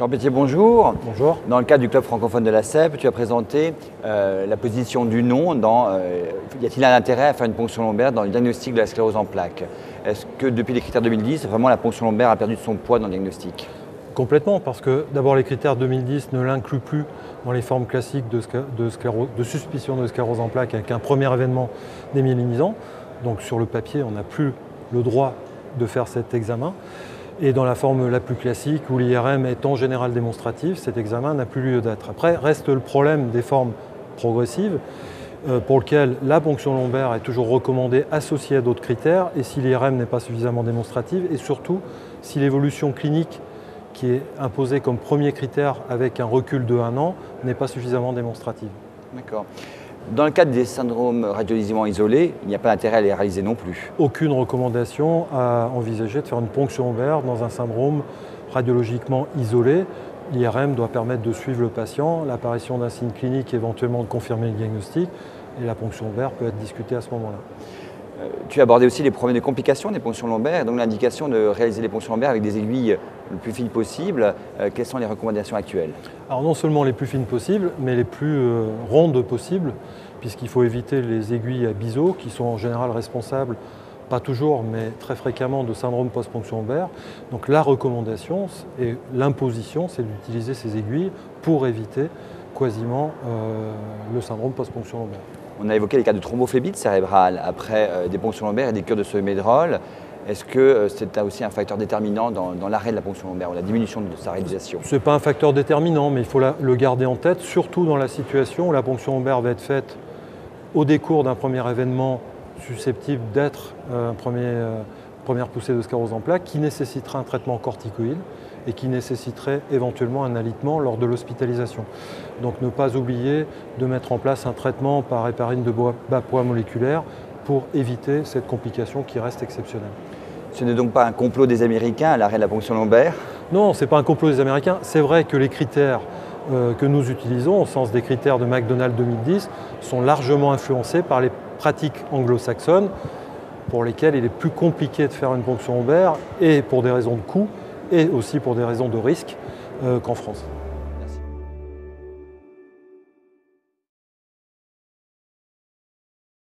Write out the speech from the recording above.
Jean Pétier, bonjour. Bonjour. Dans le cadre du club francophone de la CEP, tu as présenté la position du non dans y a-t-il un intérêt à faire une ponction lombaire dans le diagnostic de la sclérose en plaques? Est-ce que depuis les critères 2010, vraiment la ponction lombaire a perdu de son poids dans le diagnostic? Complètement, parce que d'abord les critères 2010 ne l'incluent plus dans les formes classiques de suspicion de sclérose en plaques avec un premier événement démyélinisant. Donc sur le papier, on n'a plus le droit de faire cet examen. Et dans la forme la plus classique, où l'IRM est en général démonstrative, cet examen n'a plus lieu d'être. Après, reste le problème des formes progressives, pour lequel la ponction lombaire est toujours recommandée associée à d'autres critères, et si l'IRM n'est pas suffisamment démonstrative, et surtout si l'évolution clinique qui est imposée comme premier critère avec un recul de 1 an n'est pas suffisamment démonstrative. D'accord. Dans le cadre des syndromes radiolisiement isolés, il n'y a pas d'intérêt à les réaliser non plus. Aucune recommandation à envisager de faire une ponction lombaire dans un syndrome radiologiquement isolé. L'IRM doit permettre de suivre le patient, l'apparition d'un signe clinique éventuellement de confirmer le diagnostic, et la ponction lombaire peut être discutée à ce moment-là. Tu as abordé aussi les problèmes de complications des ponctions lombaires, et donc l'indication de réaliser les ponctions lombaires avec des aiguilles le plus fines possible. Quelles sont les recommandations actuelles? Alors non seulement les plus fines possibles, mais les plus rondes possibles, puisqu'il faut éviter les aiguilles à biseau, qui sont en général responsables, pas toujours, mais très fréquemment, de syndrome post-ponction lombaire. Donc la recommandation et l'imposition, c'est d'utiliser ces aiguilles pour éviter quasiment le syndrome post-ponction lombaire. On a évoqué les cas de thrombophlébite cérébrale après des ponctions lombaires et des cures de somédrol. Est-ce que c'est aussi un facteur déterminant dans l'arrêt de la ponction lombaire ou la diminution de sa réalisation? Ce n'est pas un facteur déterminant, mais il faut le garder en tête, surtout dans la situation où la ponction lombaire va être faite au décours d'un premier événement susceptible d'être première poussée de sclérose en plaques, qui nécessitera un traitement corticoïde et qui nécessiterait éventuellement un alitement lors de l'hospitalisation. Donc ne pas oublier de mettre en place un traitement par héparine de bas poids moléculaire pour éviter cette complication qui reste exceptionnelle. Ce n'est donc pas un complot des Américains à l'arrêt de la ponction lombaire? Non, ce n'est pas un complot des Américains. C'est vrai que les critères que nous utilisons, au sens des critères de McDonald 2010, sont largement influencés par les pratiques anglo-saxonnes pour lesquelles il est plus compliqué de faire une ponction lombaire, et pour des raisons de coût et aussi pour des raisons de risque qu'en France.